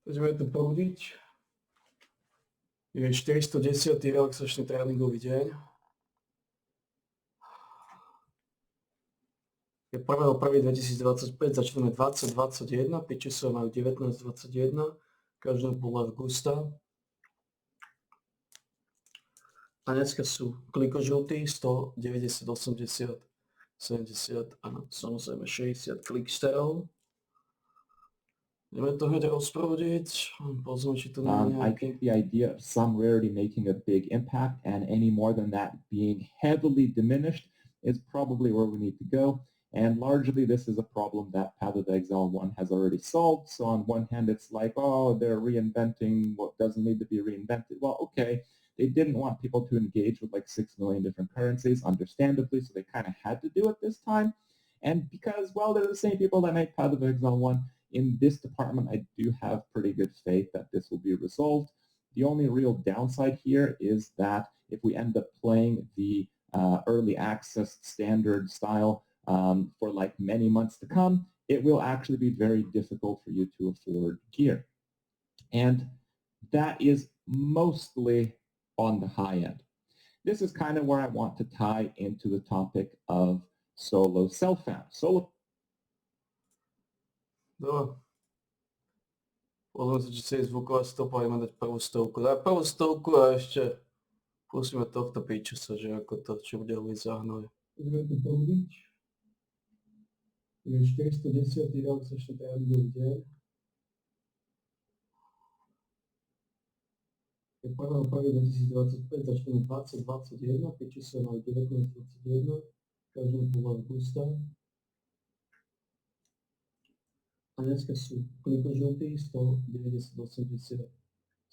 Poďme to proudiť. Je 410. relaxačný tréningový deň. Je 1.1.2025, začneme 2021, pitche majú 19.21, každý podľa gusta. A dneska sú klikožltí 100, 90, 80, 70 a samozrejme 60 kliksterov. Ideme to hneď rozprúdiť. Pozrieme, či to nie I think the idea of some rarity making a big impact and any more than that being heavily diminished is probably where we need to go. And largely this is a problem that Path of Exile 1 has already solved. So on one hand, it's like, oh, they're reinventing what doesn't need to be reinvented. Well, okay, they didn't want people to engage with like 6 million different currencies, understandably, so they kind of had to do it this time. And because, well, they're the same people that made Path of Exile 1, in this department, I do have pretty good faith that this will be resolved. The only real downside here is that if we end up playing the early access standard style for like many months to come, it will actually be very difficult for you to afford gear. And that is mostly on the high end. This is kind of where I want to tie into the topic of solo self-found. Dobre. Pozrieme sa, či sa je zvuková stopa, ideme dať prvú stovku. Daj prvú stovku a ešte pustíme tohto pitchesa, že ako to, čo bude hovoriť za hnoj. Ideme to proudiť. Je 410. relaxačný tréningový deň. Je 1.1.2025, začneme 2021, pitche majú 19.21, každý podľa gusta. A dneska sú klikožltí 100, 90, 80,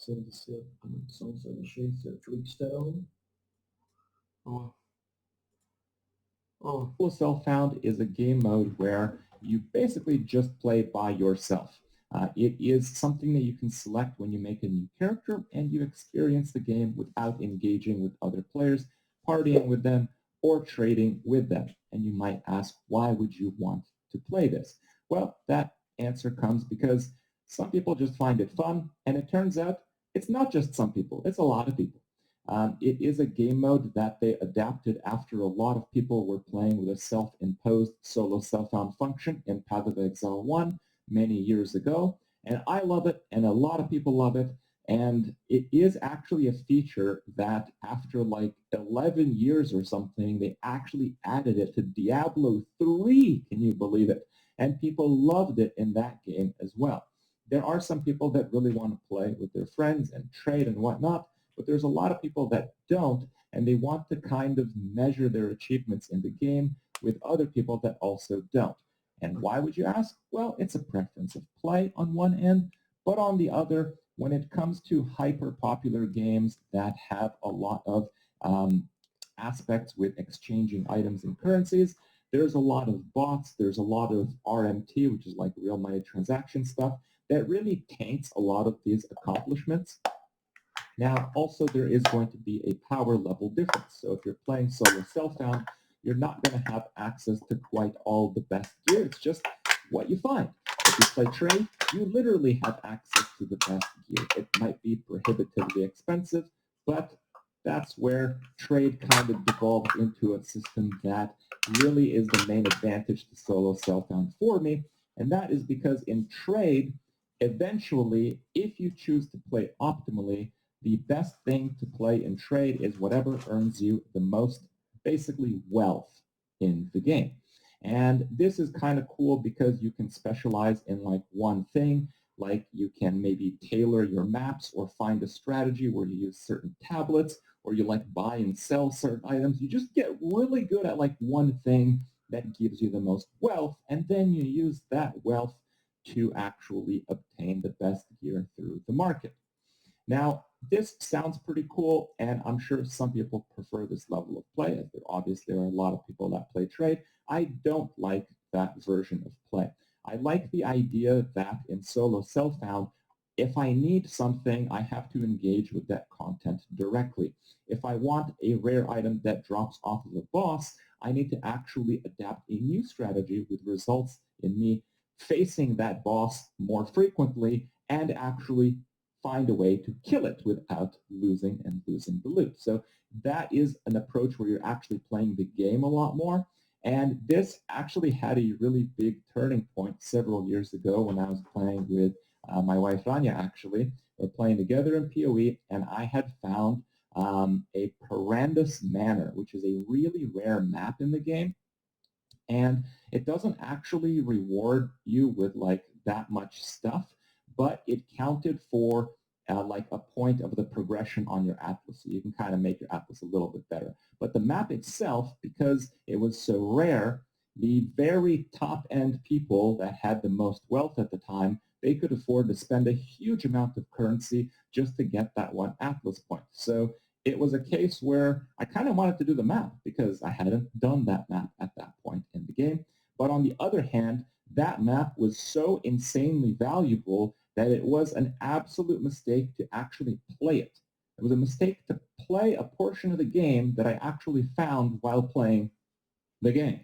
70 a samozrejme 60 kliksterov. Self-found is a game mode where you basically just play by yourself. It is something that you can select when you make a new character and you experience the game without engaging with other players, partying with them, or trading with them. And you might ask, why would you want to play this? Well, that answer comes because some people just find it fun, and it turns out it's not just some people, it's a lot of people. It is a game mode that they adapted after a lot of people were playing with a self-imposed solo self-found function in Path of Exile 1 many years ago, and I love it, and a lot of people love it, and it is actually a feature that after like 11 years or something, they actually added it to Diablo 3, can you believe it? And people loved it in that game as well. There are some people that really want to play with their friends and trade and whatnot, but there's a lot of people that don't, and they want to kind of measure their achievements in the game with other people that also don't. And why would you ask? Well, it's a preference of play on one end, but on the other, when it comes to hyper-popular games that have a lot of aspects with exchanging items and currencies, there's a lot of bots, there's a lot of RMT, which is like real money transaction stuff, that really taints a lot of these accomplishments. Now, also there is going to be a power level difference. So if you're playing solo self-found, you're not going to have access to quite all the best gear. It's just what you find. If you play trade, you literally have access to the best gear. It might be prohibitively expensive, but that's where trade kind of devolved into a system that really is the main advantage to solo self-found for me. And that is because in trade, eventually, if you choose to play optimally, the best thing to play in trade is whatever earns you the most, basically, wealth in the game. And this is kind of cool because you can specialize in like one thing, like you can maybe tailor your maps or find a strategy where you use certain tablets or you like buy and sell certain items. You just get really good at like one thing that gives you the most wealth, and then you use that wealth to actually obtain the best gear through the market. Now, this sounds pretty cool, and I'm sure some people prefer this level of play, as there obviously are a lot of people that play trade. I don't like that version of play. I like the idea that in solo self-found, if I need something, I have to engage with that content directly. If I want a rare item that drops off of a boss, I need to actually adapt a new strategy with results in me facing that boss more frequently and actually find a way to kill it without losing the loot. So that is an approach where you're actually playing the game a lot more. And this actually had a really big turning point several years ago when I was playing with my wife Rania, actually. We're playing together in PoE, and I had found a Perandus Manor, which is a really rare map in the game. And it doesn't actually reward you with like that much stuff, but it counted for like a point of the progression on your atlas. So you can kind of make your atlas a little bit better. But the map itself, because it was so rare, the very top-end people that had the most wealth at the time, they could afford to spend a huge amount of currency just to get that one atlas point. So it was a case where I kind of wanted to do the map because I hadn't done that map at that point in the game. But on the other hand, that map was so insanely valuable that it was an absolute mistake to actually play it. It was a mistake to play a portion of the game that I actually found while playing the game.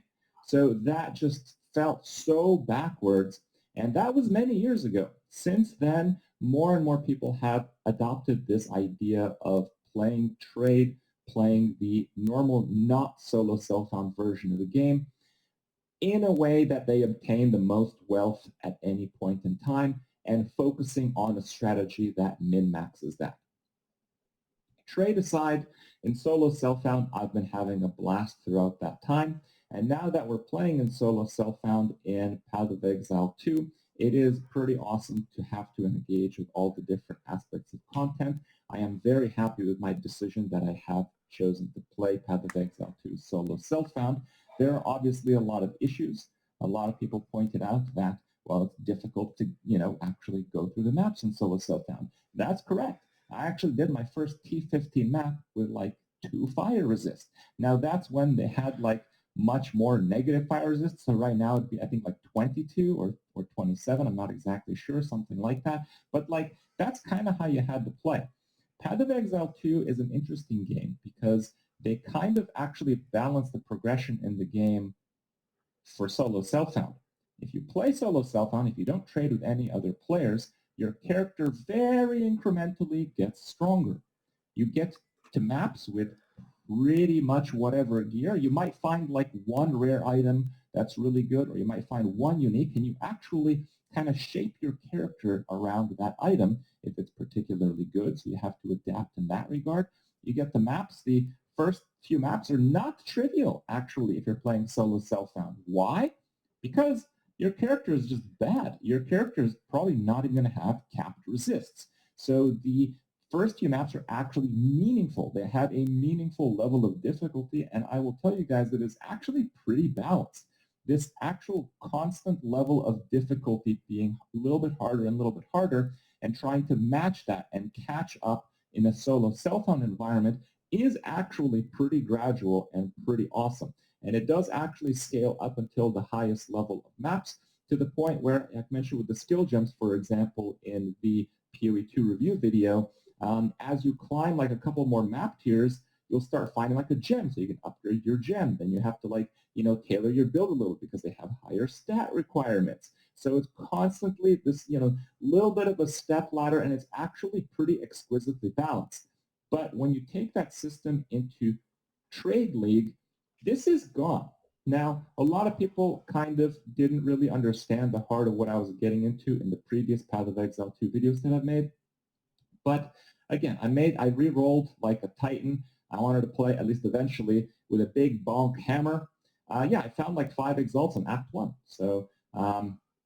So that just felt so backwards, and that was many years ago. Since then, more and more people have adopted this idea of playing trade, playing the normal, not solo self-found version of the game in a way that they obtain the most wealth at any point in time and focusing on a strategy that min-maxes that. Trade aside, in solo self-found, I've been having a blast throughout that time. And now that we're playing in solo self-found in Path of Exile 2, it is pretty awesome to have to engage with all the different aspects of content. I am very happy with my decision that I have chosen to play Path of Exile 2 solo self-found. There are obviously a lot of issues. A lot of people pointed out that, well, it's difficult to, actually go through the maps in solo self-found. That's correct. I actually did my first T15 map with like 2 fire resist. Now that's when they had like much more negative fire resist. So right now it'd be, I think, like 22 or 27. I'm not exactly sure, something like that. But like that's kind of how you had to play. Path of Exile 2 is an interesting game because they kind of actually balance the progression in the game for solo self-found. If you play solo self-found, if you don't trade with any other players, your character very incrementally gets stronger. You get to maps with pretty much whatever gear. You might find like one rare item that's really good, or you might find one unique, and you actually kind of shape your character around that item if it's particularly good, so you have to adapt in that regard. You get the maps. The first few maps are not trivial, actually, if you're playing solo self-found. Why? Because your character is just bad. Your character is probably not even going to have capped resists. So the first few maps are actually meaningful. They have a meaningful level of difficulty, and I will tell you guys that it's actually pretty balanced. This actual constant level of difficulty being a little bit harder and a little bit harder, and trying to match that and catch up in a solo self-found environment is actually pretty gradual and pretty awesome. And it does actually scale up until the highest level of maps, to the point where, like I mentioned with the skill gems, for example, in the PoE 2 review video, as you climb like a couple more map tiers, you'll start finding like a gem, so you can upgrade your gem. Then you have to like, tailor your build a little because they have higher stat requirements. So it's constantly this, little bit of a step ladder, and it's actually pretty exquisitely balanced. But when you take that system into Trade League, this is gone. Now, a lot of people kind of didn't really understand the heart of what I was getting into in the previous Path of Exile 2 videos that I've made. But again, I re-rolled like a Titan. I wanted to play, at least eventually, with a big bonk hammer. Yeah, I found like 5 Exalts in Act 1. So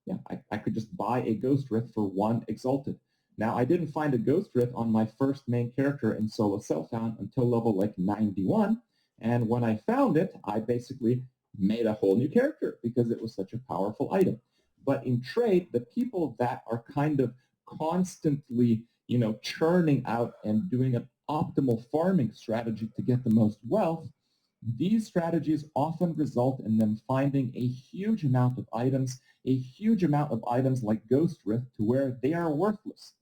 yeah, I could just buy a Ghost Rift for 1 Exalted. Now, I didn't find a Ghost Rift on my first main character in solo self-found until level like 91. And when I found it, I basically made a whole new character because it was such a powerful item. But in trade, the people that are kind of constantly, churning out and doing an optimal farming strategy to get the most wealth, these strategies often result in them finding a huge amount of items like Ghost Rift, to where they are worthless.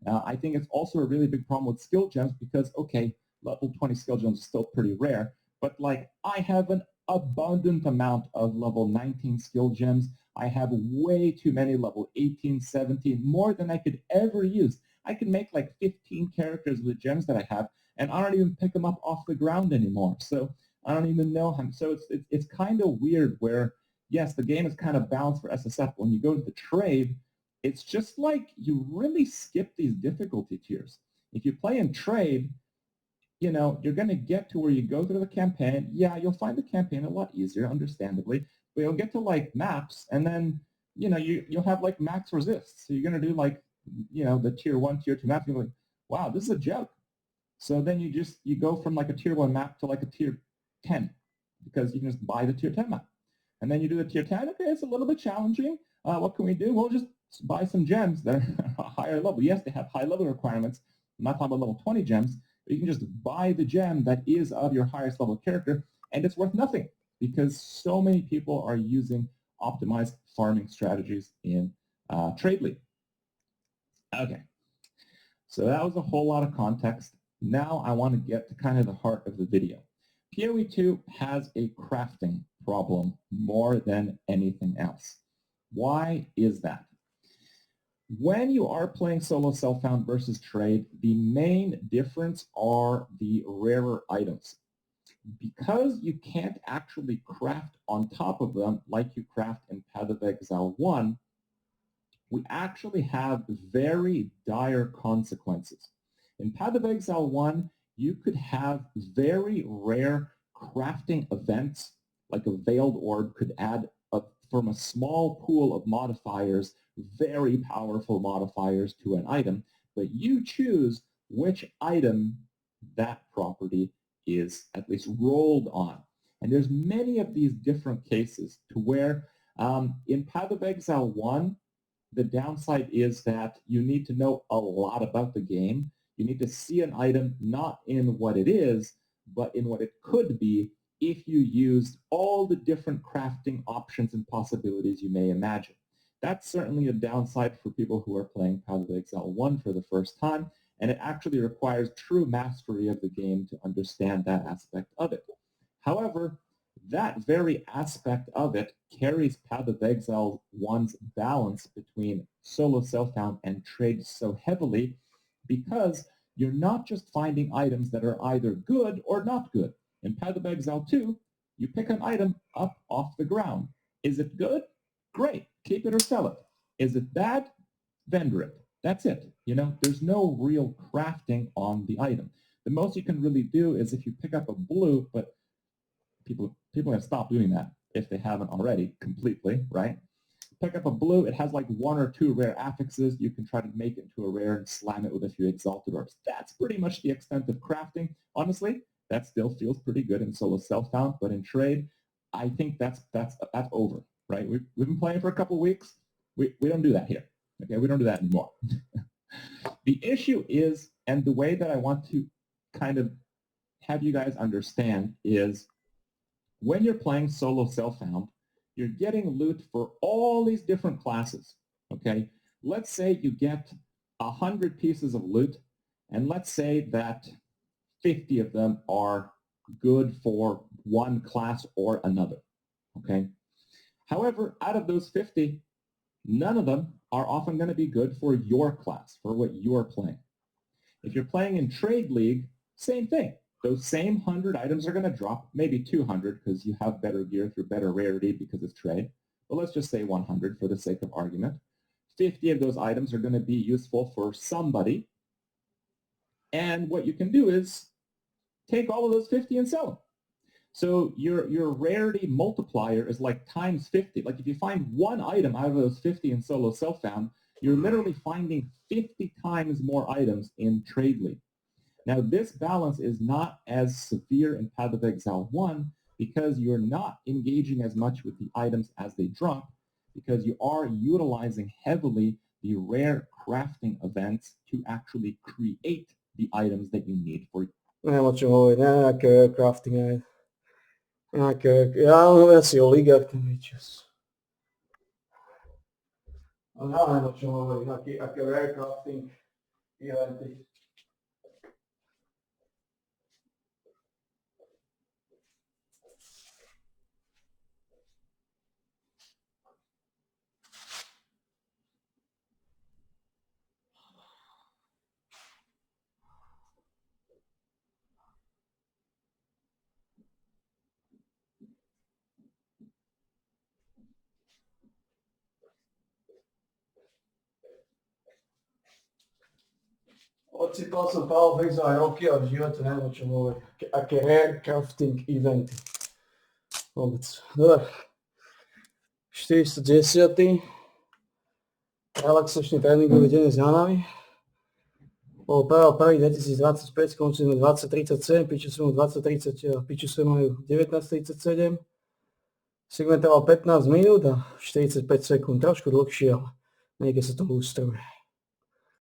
I think it's also a really big problem with skill gems because, okay, level 20 skill gems is still pretty rare, but like I have an abundant amount of level 19 skill gems. I have way too many level 18, 17, more than I could ever use. I can make like 15 characters with gems that I have, and I don't even pick them up off the ground anymore. So I don't even know how. So it's kind of weird where, yes, the game is kind of balanced for SSF. When you go to the trade, it's just like you really skip these difficulty tiers. If you play in trade, you know, you're going to get to where you go through the campaign. Yeah, you'll find the campaign a lot easier, understandably, but you'll get to like maps, and then, you know, you'll have like max resist. So you're going to do like, you know, the tier 1, tier 2 map. You're like, wow, this is a joke. So then you go from like a tier 1 map to like a tier 10 because you can just buy the tier 10 map. And then you do the tier 10. Okay, it's a little bit challenging. What can we do? We'll just buy some gems that are higher level. Yes, they have high level requirements. I'm not talking about level 20 gems. But you can just buy the gem that is of your highest level character, and it's worth nothing because so many people are using optimized farming strategies in Trade League. Okay, so that was a whole lot of context. Now I want to get to kind of the heart of the video. PoE 2 has a crafting problem more than anything else. Why is that? When you are playing solo self-found versus trade, the main difference are the rarer items. Because you can't actually craft on top of them like you craft in Path of Exile 1, we actually have very dire consequences. In Path of Exile 1, you could have very rare crafting events, like a Veiled Orb could add from a small pool of modifiers, very powerful modifiers to an item, but you choose which item that property is at least rolled on. And there's many of these different cases to where in Path of Exile 1, the downside is that you need to know a lot about the game. You need to see an item not in what it is, but in what it could be if you used all the different crafting options and possibilities you may imagine. That's certainly a downside for people who are playing Path of Exile 1 for the first time, and it actually requires true mastery of the game to understand that aspect of it. However, that very aspect of it carries Path of Exile 1's balance between solo self-found and trade so heavily because you're not just finding items that are either good or not good. In Path of Exile 2, you pick an item up off the ground. Is it good? Great. Keep it or sell it. Is it bad? Vendor it. That's it. You know, there's no real crafting on the item. The most you can really do is if you pick up a blue, but people have stopped doing that if they haven't already completely, right? Pick up a blue, it has like 1 or 2 rare affixes. You can try to make it into a rare and slam it with a few exalted orbs. That's pretty much the extent of crafting. Honestly, that still feels pretty good in solo self-found, but in trade, I think that's over, right? We've been playing for a couple of weeks. We don't do that here. Okay, we don't do that anymore. The issue is, and the way that I want to kind of have you guys understand is when you're playing solo self-found, you're getting loot for all these different classes, okay? Let's say you get 100 pieces of loot, and let's say that 50 of them are good for one class or another, okay? However, out of those 50, none of them are often going to be good for your class, for what you're playing. If you're playing in Trade League, same thing. Those same 100 items are going to drop, maybe 200 because you have better gear through better rarity because it's trade. But let's just say 100 for the sake of argument. 50 of those items are going to be useful for somebody. And what you can do is take all of those 50 and sell them. So your rarity multiplier is like times 50. Like if you find one item out of those 50 in solo self-found, you're literally finding 50 times more items in Trade League. Now, this balance is not as severe in Path of Exile 1 because you're not engaging as much with the items as they drop because you are utilizing heavily the rare crafting events to actually create the items that you need for you. Nem a csomó, ne crafting. Ja, veszi a ligát, just. Nem a csomó, aki rare crafting jelenti. Ocitol som Power Freak za roky a v živote neviem, o čom hovoriť. Aké rare crafting eventy. Vôbec. Dobre. 410. Relaxačný tréningový deň s Janami. Bol 1.1.2025, skončili 20.37, piču som 20.30, piču som majú 19.37. Segment trval 15 minút a 45 sekúnd, trošku dlhšie, ale niekde sa to ústrojuje.